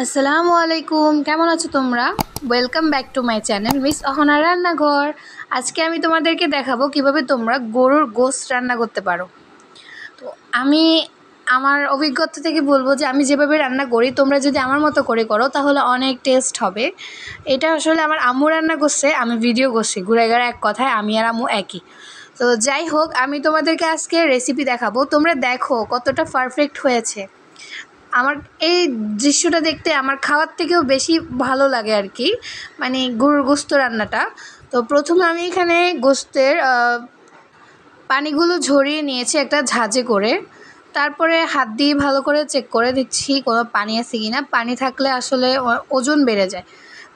আসসালামু আলাইকুম, কেমন আছো তোমরা? Welcome back to my channel miss অহনার রান্নাঘর। আজকে আমি তোমাদেরকে দেখাবো কিভাবে তোমরা গরুর গোশত রান্না করতে পারো। তো আমি আমার অভিজ্ঞতা থেকে বলবো যে আমি যেভাবে রান্না করি তোমরা যদি আমার মতো করে করো তাহলে অনেক টেস্ট হবে। এটা আসলে আমার আম্মু রান্না করছে, আমি ভিডিও করছি, ঘুরে ঘুরে এক কথায় আমি আর আম্মু একই। তো যাই হোক, আমি তোমাদেরকে আজকে রেসিপি দেখাবো, তোমরা দেখো কতটা পারফেক্ট হয়েছে। আমার এই দৃশ্যটা দেখতে আমার খাওয়ার থেকেও বেশি ভালো লাগে আর কি, মানে গরুর গোশত রান্নাটা। তো প্রথমে আমি এখানে গোশতের পানিগুলো ঝরিয়ে নিয়েছি একটা ঝাঁঝে করে। তারপরে হাত দিয়ে ভালো করে চেক করে দিচ্ছি কোনো পানি আছে কি না। পানি থাকলে আসলে ওজন বেড়ে যায়।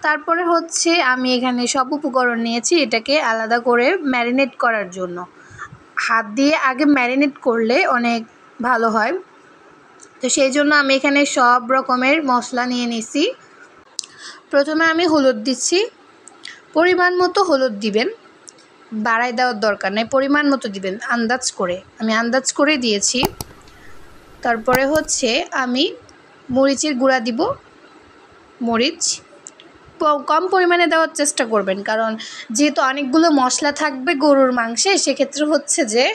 তারপরে হচ্ছে আমি এখানে সব উপকরণ নিয়েছি এটাকে আলাদা করে ম্যারিনেট করার জন্য। হাত দিয়ে আগে ম্যারিনেট করলে অনেক ভালো হয়। তো সেই জন্য আমি এখানে সব রকমের মশলা নিয়ে নিছি। প্রথমে আমি হলুদ দিচ্ছি, পরিমাণ মতো হলুদ দিবেন, বাড়াই দেওয়ার দরকার নেই, পরিমাণ মতো দিবেন আন্দাজ করে। আমি আন্দাজ করে দিয়েছি। তারপরে হচ্ছে আমি মরিচের গুঁড়া দিব। মরিচ কম পরিমাণে দেওয়ার চেষ্টা করবেন, কারণ যেহেতু অনেকগুলো মশলা থাকবে গরুর মাংসে, সেক্ষেত্রে হচ্ছে যে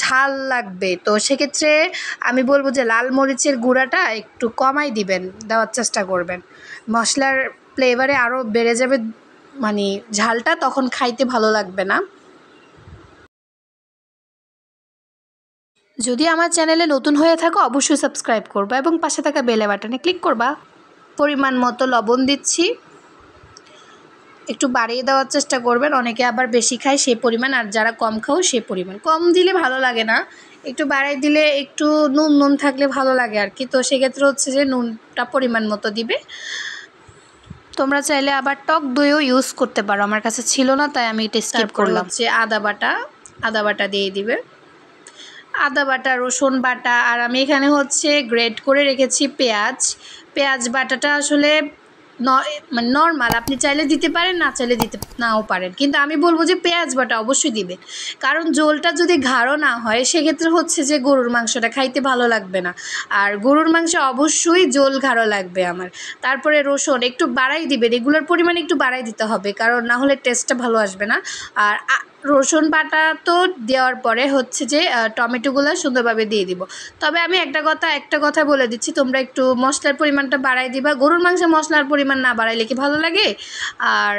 ঝাল লাগবে। তো সেক্ষেত্রে আমি বলবো যে লাল মরিচের গুঁড়াটা একটু কমাই দিবেন, দেওয়ার চেষ্টা করবেন। মশলার ফ্লেভারে আরও বেড়ে যাবে, মানে ঝালটা তখন খাইতে ভালো লাগবে না। যদি আমার চ্যানেলে নতুন হয়ে থাকো অবশ্যই সাবস্ক্রাইব করবা এবং পাশে থাকা বেল বাটনে ক্লিক করবা। পরিমাণ মতো লবণ দিচ্ছি, একটু বাড়িয়ে দেওয়ার চেষ্টা করবেন। অনেকে আবার বেশি খায় সেই পরিমাণ, আর যারা কম খাও সেই পরিমাণ। কম দিলে ভালো লাগে না, একটু বাড়িয়ে দিলে একটু নুন নুন থাকলে ভালো লাগে আর কি। তো সেক্ষেত্রে হচ্ছে যে নুনটা পরিমাণ মতো দিবে। তোমরা চাইলে আবার টক দইও ইউজ করতে পারো, আমার কাছে ছিল না তাই আমি এটা স্কিপ করলাম। হচ্ছে আদা বাটা দিয়ে দিবে, আদা বাটা, রসুন বাটা, আর আমি এখানে হচ্ছে গ্রেট করে রেখেছি পেঁয়াজ বাটাটা আসলে মানে নর্মাল, আপনি চাইলে দিতে পারেন, না চাইলে দিতে নাও পারেন, কিন্তু আমি বলবো যে পেঁয়াজ বাটা অবশ্যই দিবেন। কারণ ঝোলটা যদি গাঢ় না হয় সেক্ষেত্রে হচ্ছে যে গরুর মাংসটা খাইতে ভালো লাগবে না। আর গরুর মাংসে অবশ্যই ঝোল গাঢ় লাগবে আমার। তারপরে রসুন একটু বাড়াই দিবেন, এগুলোর পরিমাণ একটু বাড়াই দিতে হবে, কারণ না হলে টেস্টটা ভালো আসবে না। আর রসুন বাটা তো দেওয়ার পরে হচ্ছে যে টমেটোগুলো সুন্দরভাবে দিয়ে দিব। তবে আমি একটা কথা বলে দিচ্ছি, তোমরা একটু মশলার পরিমাণটা বাড়াই দিবা। গরুর মাংসে মশলার পরিমাণ না বাড়াইলে কি ভালো লাগে? আর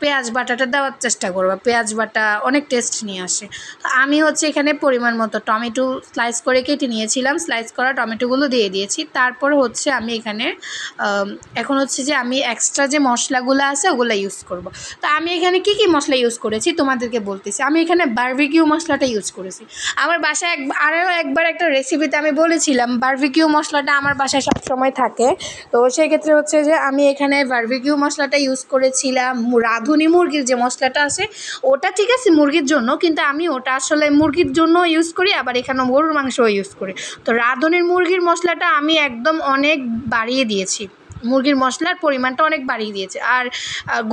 পেঁয়াজ বাটাটা দেওয়ার চেষ্টা করবা, পেঁয়াজ বাটা অনেক টেস্ট নিয়ে আসে। তো আমি হচ্ছে এখানে পরিমাণ মতো টমেটো স্লাইস করে কেটে নিয়েছিলাম, স্লাইস করা টমেটোগুলো দিয়ে দিয়েছি। তারপর হচ্ছে আমি এখানে এখন হচ্ছে যে আমি এক্সট্রা যে মশলাগুলো আছে ওগুলো ইউজ করব। তো আমি এখানে কি মশলা ইউজ করেছি তোমাদেরকে বলতেছি। আমি এখানে বারবিকিউ মশলাটা ইউজ করেছি। আমার বাসায় আরও একবার একটা রেসিপিতে আমি বলেছিলাম বারবিকিউ মশলাটা আমার বাসায় সবসময় থাকে। তো সেক্ষেত্রে হচ্ছে যে আমি এখানে বারবিকিউ মশলাটা ইউজ করেছিলাম। রাঁধুনি মুরগির যে মশলাটা আছে ওটা ঠিক আছে মুরগির জন্য, কিন্তু আমি ওটা আসলে মুরগির জন্য ইউজ করি, আবার এখানে গরুর মাংসও ইউজ করি। তো রাঁধুনির মুরগির মশলাটা আমি একদম অনেক বাড়িয়ে দিয়েছি, মুরগির মশলার পরিমাণটা অনেক বাড়িয়ে দিয়েছে। আর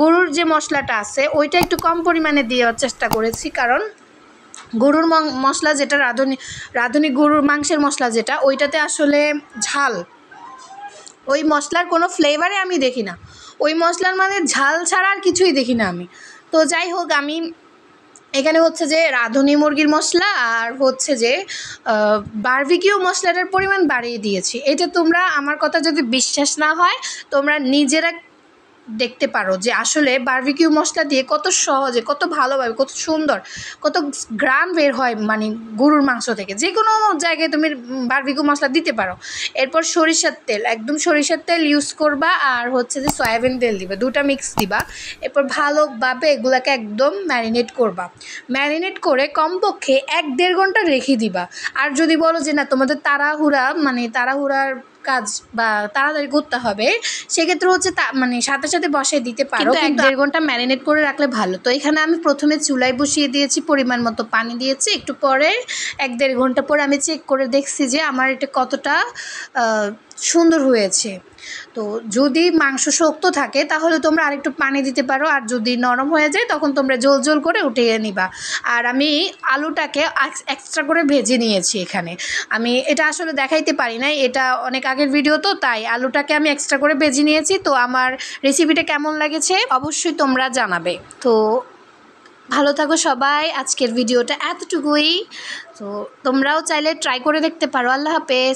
গরুর যে মশলাটা আছে ওইটা একটু কম পরিমাণে দেওয়ার চেষ্টা করেছি, কারণ গরুর মশলা যেটা রাঁধুনি গরুর মাংসের মশলা যেটা, ওইটাতে আসলে ঝাল, ওই মশলার কোনো ফ্লেভারে আমি দেখি না, ওই মশলার মানে ঝাল ছাড়া আর কিছুই দেখি না আমি। তো যাই হোক, আমি এখানে হচ্ছে যে রাঁধুনি মুরগির মশলা আর হচ্ছে যে বারবিকিউ মশলাটার পরিমাণ বাড়িয়ে দিয়েছি। এটা তোমরা আমার কথা যদি বিশ্বাস না হয় তোমরা নিজেরা দেখতে পারো যে আসলে বারবিকিউ মশলা দিয়ে কত সহজে, কত ভালোভাবে, কত সুন্দর, কত গ্রাম বের হয় মানে গরুর মাংস থেকে। যে কোনো জায়গায় তুমি বারবিকিউ মশলা দিতে পারো। এরপর সরিষার তেল, একদম সরিষার তেল ইউজ করবা, আর হচ্ছে যে সয়াবিন তেল দিবা, দুটা মিক্স দিবা। এরপর ভালোভাবে এগুলাকে একদম ম্যারিনেট করবা। ম্যারিনেট করে কমপক্ষে 1-1.5 ঘন্টা রেখে দিবা। আর যদি বলো যে না তোমাদের তাড়াহুড়ার কাজ বা তাড়াতাড়ি করতে হবে, সেক্ষেত্রে হচ্ছে মানে সাথে সাথে বসিয়ে দিতে পারো, কিন্তু 1-1.5 ঘন্টা ম্যারিনেট করে রাখলে ভালো। তো এখানে আমি প্রথমে চুলায় বসিয়ে দিয়েছি, পরিমাণ মতো পানি দিয়েছি। একটু পরে 1-1.5 ঘন্টা পরে আমি চেক করে দেখছি যে আমার এটা কতটা সুন্দর হয়েছে। তো যদি মাংস শক্ত থাকে তাহলে তোমরা আরেকটু পানি দিতে পারো, আর যদি নরম হয়ে যায় তখন তোমরা জল জল করে উঠিয়ে নিবা। আর আমি আলুটাকে এক্সট্রা করে ভেজে নিয়েছি এখানে। আমি এটা আসলে দেখাইতে পারি না, এটা অনেক আগের ভিডিও, তো তাই আলুটাকে আমি এক্সট্রা করে ভেজে নিয়েছি। তো আমার রেসিপিটা কেমন লাগেছে অবশ্যই তোমরা জানাবে। তো ভালো থাকো সবাই, আজকের ভিডিওটা এতটুকুই। তো তোমরাও চাইলে ট্রাই করে দেখতে পারো। আল্লাহ হাফেজ।